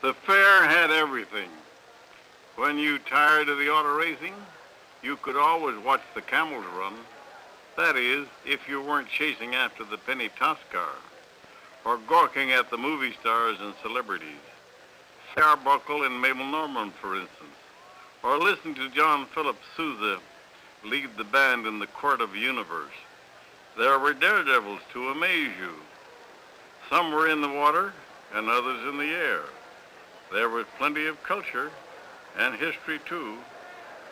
The fair had everything. When you tired of the auto racing, you could always watch the camels run. That is, if you weren't chasing after the penny toss car or gawking at the movie stars and celebrities. Arbuckle and Mabel Normand, for instance, or listening to John Philip Sousa lead the band in the Court of the Universe. There were daredevils to amaze you. Some were in the water and others in the air. There was plenty of culture and history too,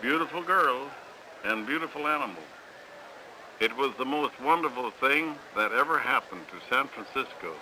beautiful girls and beautiful animals. It was the most wonderful thing that ever happened to San Francisco.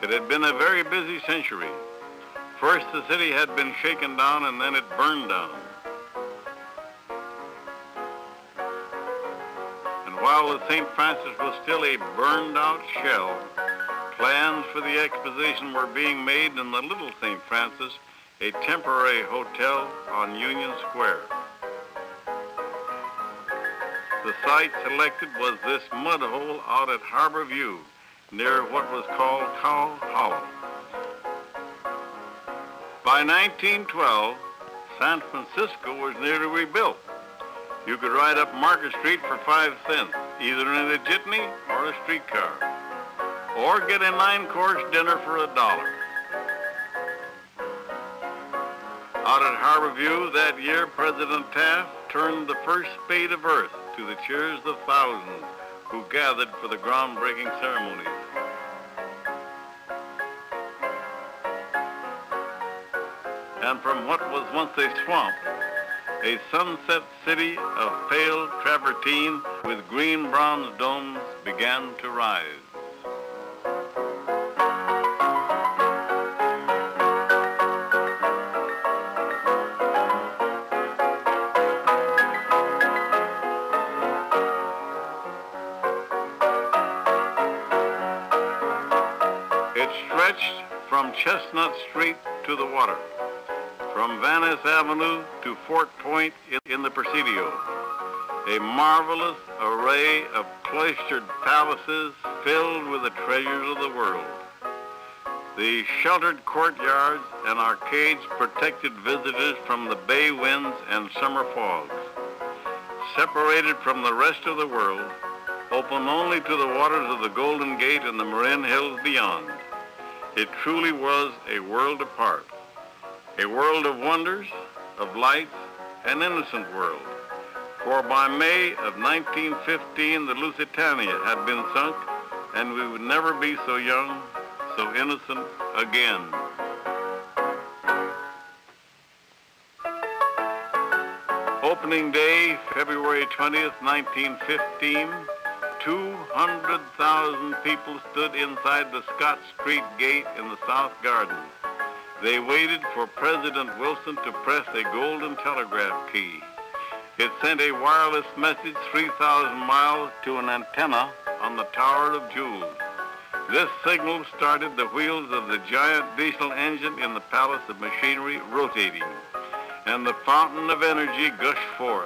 It had been a very busy century. First, the city had been shaken down and then it burned down. And while the St. Francis was still a burned-out shell, plans for the Exposition were being made in the Little St. Francis, a temporary hotel on Union Square. The site selected was this mud hole out at Harbor View, near what was called Cow Hollow. By 1912, San Francisco was nearly rebuilt. You could ride up Market Street for 5 cents, either in a jitney or a streetcar, or get a 9-course dinner for $1. Out at Harbor View that year, President Taft turned the first spade of earth to the cheers of thousands who gathered for the groundbreaking ceremonies. And from what was once a swamp, a sunset city of pale travertine with green bronze domes began to rise. It stretched from Chestnut Street to the water, from Venice Avenue to Fort Point in the Presidio, a marvelous array of cloistered palaces filled with the treasures of the world. The sheltered courtyards and arcades protected visitors from the bay winds and summer fogs. Separated from the rest of the world, open only to the waters of the Golden Gate and the Marin Hills beyond. It truly was a world apart. A world of wonders, of lights, an innocent world. For by May of 1915, the Lusitania had been sunk, and we would never be so young, so innocent again. Opening day, February 20th, 1915, 200,000 people stood inside the Scott Street Gate in the South Garden. They waited for President Wilson to press a golden telegraph key. It sent a wireless message 3,000 miles to an antenna on the Tower of Jewels. This signal started the wheels of the giant diesel engine in the Palace of Machinery rotating, and the fountain of energy gushed forth,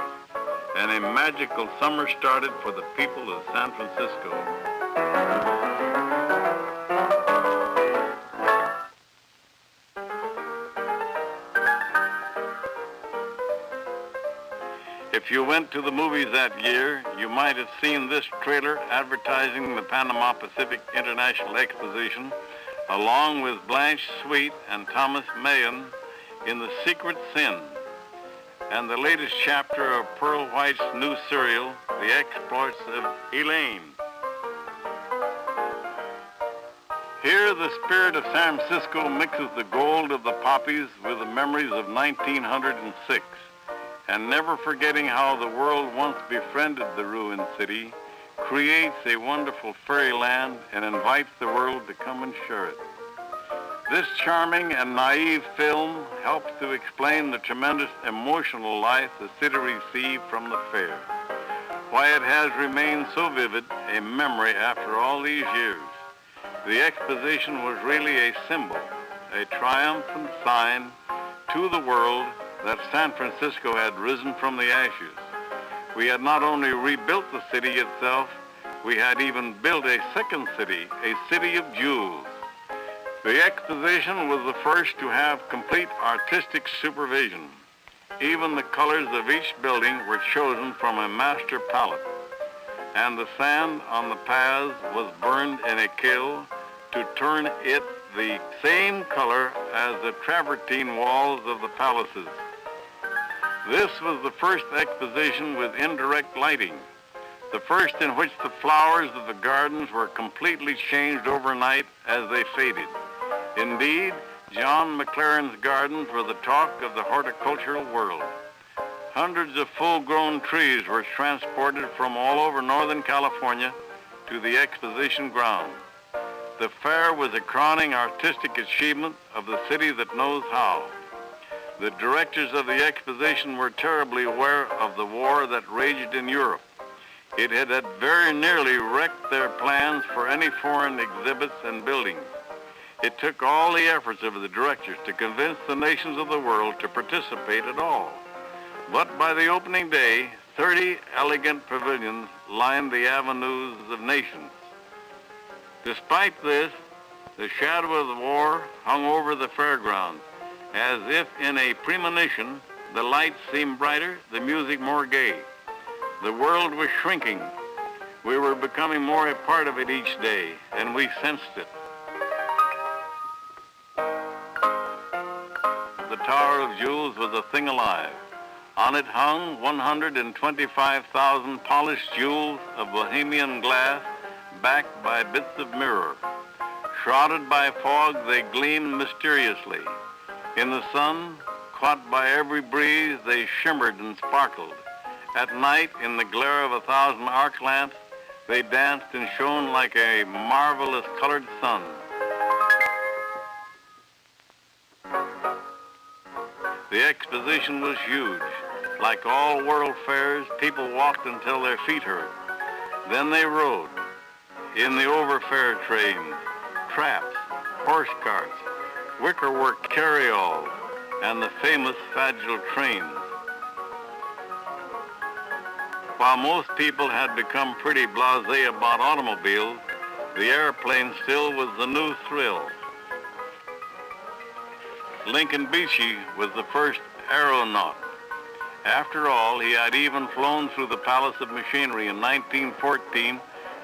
and a magical summer started for the people of San Francisco. If you went to the movies that year, you might have seen this trailer advertising the Panama Pacific International Exposition, along with Blanche Sweet and Thomas Mahan in The Secret Sin, and the latest chapter of Pearl White's new serial, The Exploits of Elaine. Here, the spirit of San Francisco mixes the gold of the poppies with the memories of 1906, and never forgetting how the world once befriended the ruined city, creates a wonderful fairyland and invites the world to come and share it. This charming and naive film helps to explain the tremendous emotional life the city received from the fair, why it has remained so vivid a memory after all these years. The exposition was really a symbol, a triumphant sign to the world that San Francisco had risen from the ashes. We had not only rebuilt the city itself, we had even built a second city, a city of jewels. The exposition was the first to have complete artistic supervision. Even the colors of each building were chosen from a master palette, and the sand on the paths was burned in a kiln to turn it the same color as the travertine walls of the palaces. This was the first exposition with indirect lighting, the first in which the flowers of the gardens were completely changed overnight as they faded. Indeed, John McLaren's gardens were the talk of the horticultural world. Hundreds of full-grown trees were transported from all over Northern California to the exposition ground. The fair was a crowning artistic achievement of the city that knows how. The directors of the exposition were terribly aware of the war that raged in Europe. It had very nearly wrecked their plans for any foreign exhibits and buildings. It took all the efforts of the directors to convince the nations of the world to participate at all. But by the opening day, 30 elegant pavilions lined the avenues of nations. Despite this, the shadow of the war hung over the fairgrounds. As if in a premonition, the lights seemed brighter, the music more gay. The world was shrinking. We were becoming more a part of it each day, and we sensed it. The Tower of Jewels was a thing alive. On it hung 125,000 polished jewels of Bohemian glass, backed by bits of mirror. Shrouded by fog, they gleamed mysteriously. In the sun, caught by every breeze, they shimmered and sparkled. At night, in the glare of 1,000 arc lamps, they danced and shone like a marvelous colored sun. The exposition was huge. Like all world fairs, people walked until their feet hurt. Then they rode in the overfair trains, traps, horse carts, wickerwork carryalls, and the famous Fagel trains. While most people had become pretty blasé about automobiles, the airplane still was the new thrill. Lincoln Beachey was the first aeronaut. After all, he had even flown through the Palace of Machinery in 1914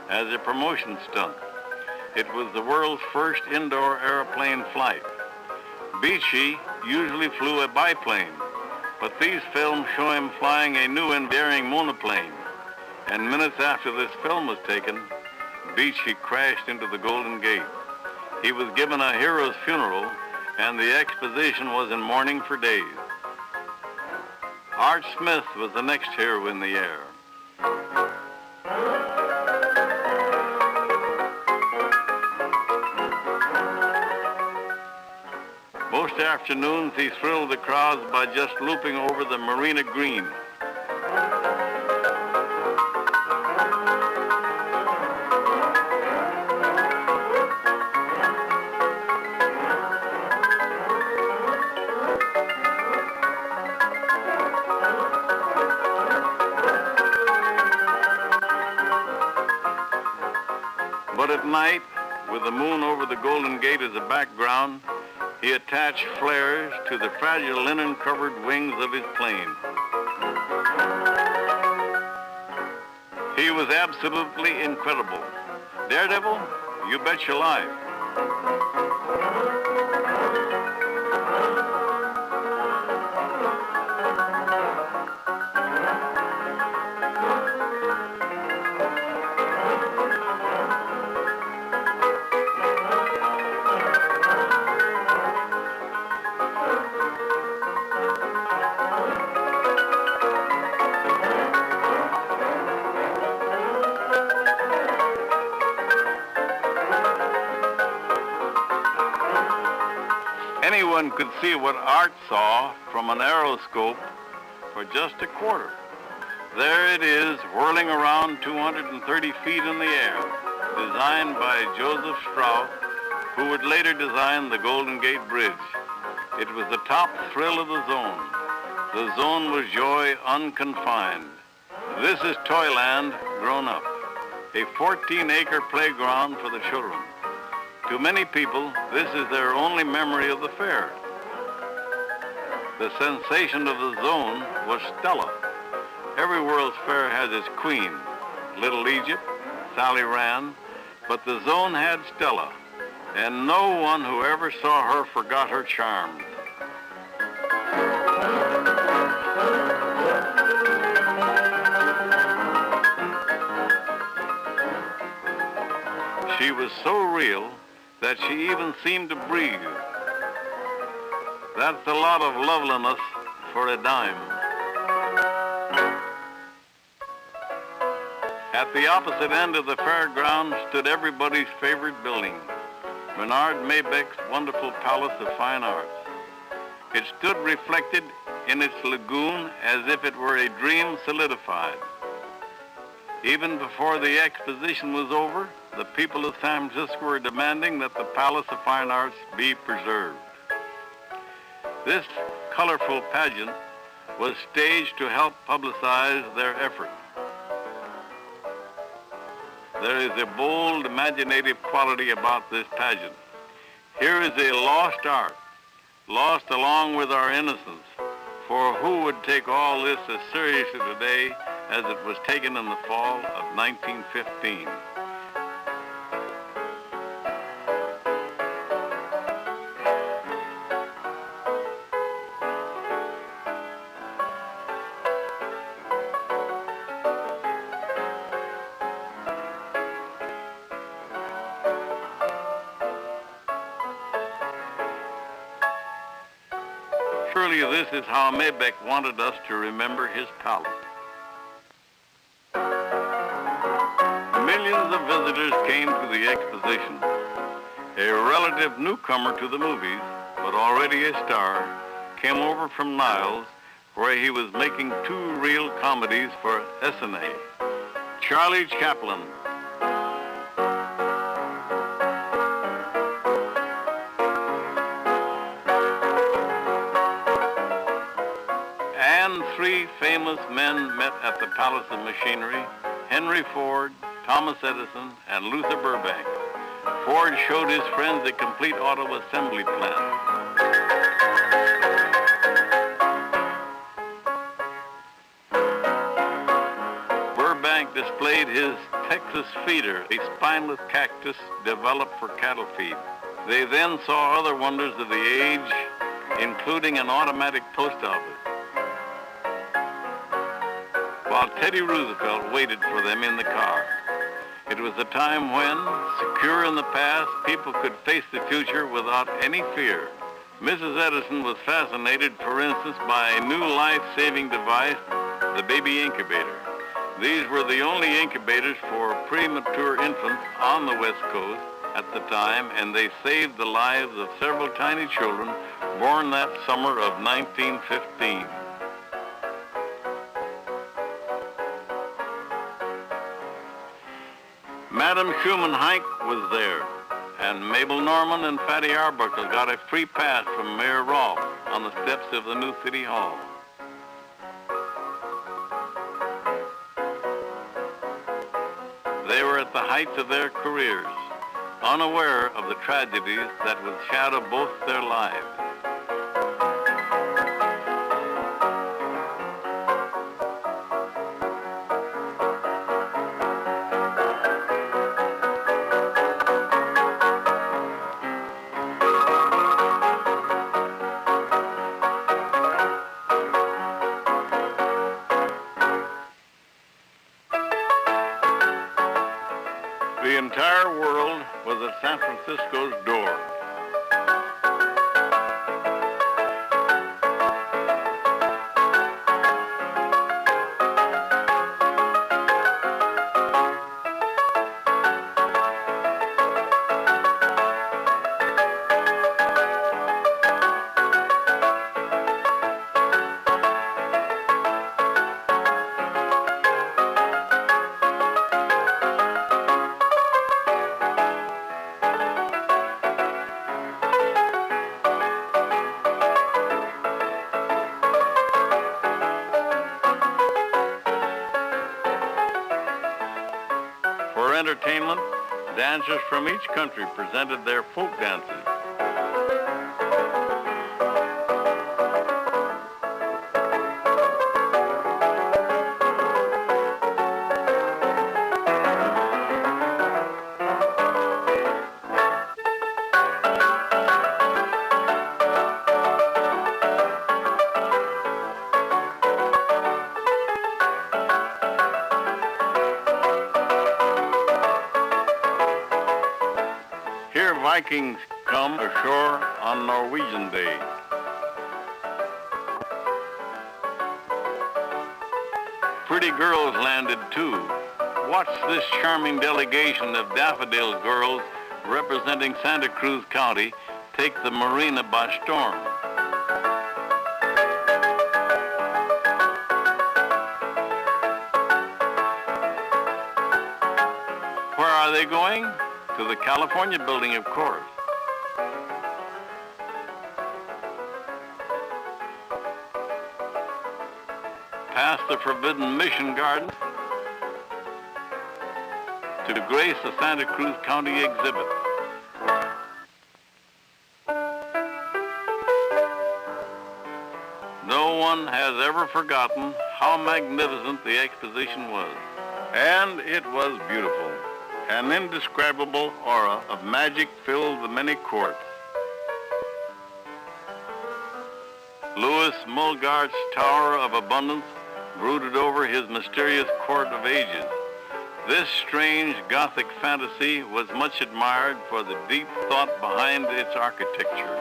as a promotion stunt. It was the world's first indoor airplane flight. Beachey usually flew a biplane, but these films show him flying a new and daring monoplane. And minutes after this film was taken, Beachey crashed into the Golden Gate. He was given a hero's funeral, and the exposition was in mourning for days. Art Smith was the next hero in the air. Most afternoons, he thrilled the crowds by just looping over the Marina Green. But at night, with the moon over the Golden Gate as a background, he attached flares to the fragile linen-covered wings of his plane. He was absolutely incredible. Daredevil, you bet your life. Anyone could see what Art saw from an aeroscope for just a quarter. There it is, whirling around 230 feet in the air, designed by Joseph Strauss, who would later design the Golden Gate Bridge. It was the top thrill of the zone. The zone was joy unconfined. This is Toyland grown up, a 14-acre playground for the children. To many people, this is their only memory of the fair. The sensation of the zone was Stella. Every World's Fair has its queen, Little Egypt, Sally Rand, but the zone had Stella, and no one who ever saw her forgot her charm. She was so real that she even seemed to breathe. That's a lot of loveliness for a dime. At the opposite end of the fairground stood everybody's favorite building, Bernard Maybeck's wonderful Palace of Fine Arts. It stood reflected in its lagoon as if it were a dream solidified. Even before the exposition was over, the people of San Francisco were demanding that the Palace of Fine Arts be preserved. This colorful pageant was staged to help publicize their effort. There is a bold, imaginative quality about this pageant. Here is a lost art, lost along with our innocence, for who would take all this as seriously today as it was taken in the fall of 1915? Surely this is how Maybeck wanted us to remember his palace. Millions of visitors came to the exposition. A relative newcomer to the movies, but already a star, came over from Niles, where he was making 2 reel comedies for SNA. Charlie Chaplin, and 3 famous men met at the Palace of Machinery: Henry Ford, Thomas Edison, and Luther Burbank. Ford showed his friends a complete auto assembly plant. Burbank displayed his Texas feeder, a spineless cactus developed for cattle feed. They then saw other wonders of the age, including an automatic post office, while Teddy Roosevelt waited for them in the car. It was a time when, secure in the past, people could face the future without any fear. Mrs. Edison was fascinated, for instance, by a new life-saving device, the baby incubator. These were the only incubators for premature infants on the West Coast at the time, and they saved the lives of several tiny children born that summer of 1915. Madam Schumann Heink was there, and Mabel Norman and Fatty Arbuckle got a free pass from Mayor Rolfe on the steps of the new City Hall. They were at the heights of their careers, unaware of the tragedies that would shadow both their lives. Francisco's door. For entertainment, dancers from each country presented their folk dances. Here Vikings come ashore on Norwegian Day. Pretty girls landed too. Watch this charming delegation of daffodil girls representing Santa Cruz County take the marina by storm. Where are they going? To the California building, of course. Past the Forbidden Mission Garden to grace the Santa Cruz County exhibit. No one has ever forgotten how magnificent the exposition was. And it was beautiful. An indescribable aura of magic filled the many courts. Louis Mulgart's Tower of Abundance brooded over his mysterious court of ages. This strange Gothic fantasy was much admired for the deep thought behind its architecture.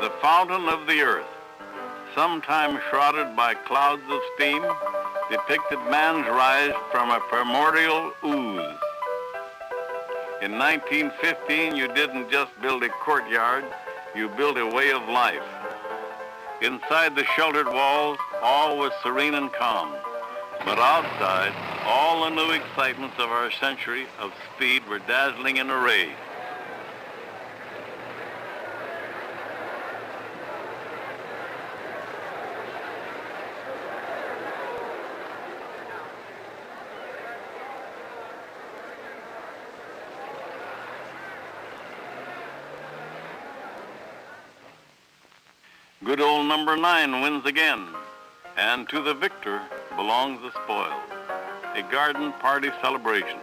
The fountain of the earth, sometime shrouded by clouds of steam, depicted man's rise from a primordial ooze. In 1915, you didn't just build a courtyard, you built a way of life. Inside the sheltered walls, all was serene and calm. But outside, all the new excitements of our century of speed were dazzling in array. Good old number 9 wins again, and to the victor belongs the spoil, a garden party celebration.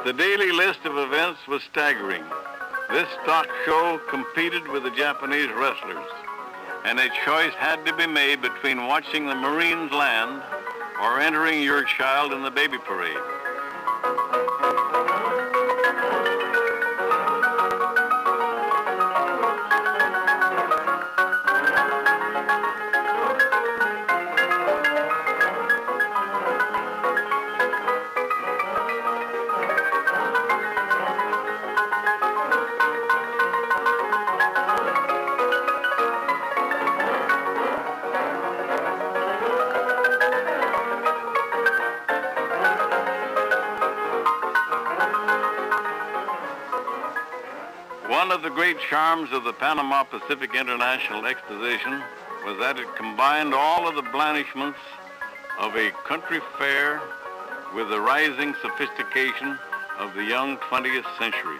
The daily list of events was staggering. This stock show competed with the Japanese wrestlers, and a choice had to be made between watching the Marines land or entering your child in the baby parade. One of the great charms of the Panama Pacific International Exposition was that it combined all of the blandishments of a country fair with the rising sophistication of the young 20th century.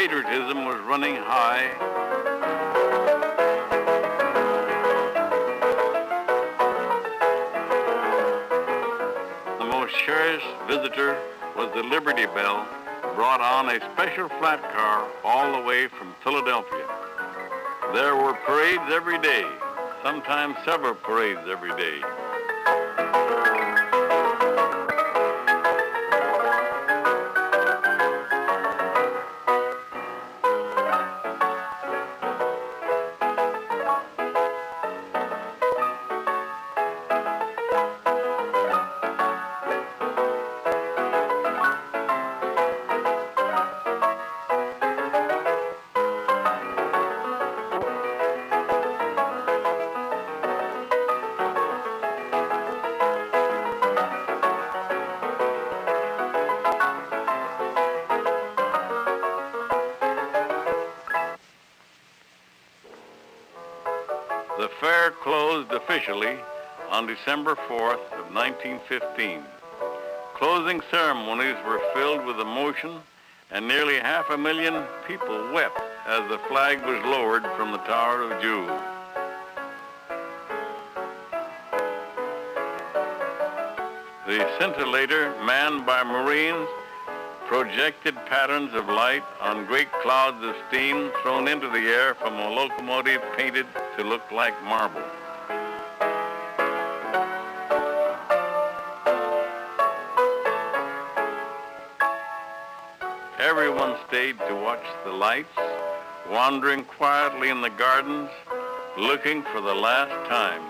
patriotism was running high. The most cherished visitor was the Liberty Bell, brought on a special flat car all the way from Philadelphia. There were parades every day, sometimes several parades every day. The fair closed officially on December 4th of 1915. Closing ceremonies were filled with emotion, and nearly 500,000 people wept as the flag was lowered from the Tower of Jewel. The scintillator, manned by Marines, projected patterns of light on great clouds of steam thrown into the air from a locomotive painted to look like marble. Everyone stayed to watch the lights, wandering quietly in the gardens, looking for the last time.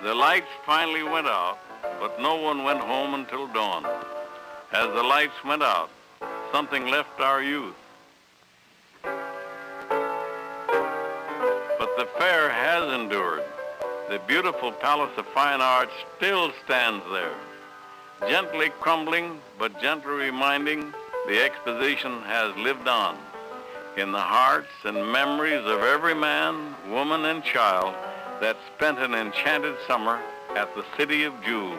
The lights finally went out, but no one went home until dawn. As the lights went out, something left our youth. But the fair has endured. The beautiful Palace of Fine Arts still stands there, gently crumbling but gently reminding the Exposition has lived on in the hearts and memories of every man, woman, and child that spent an enchanted summer at the City of Jewel.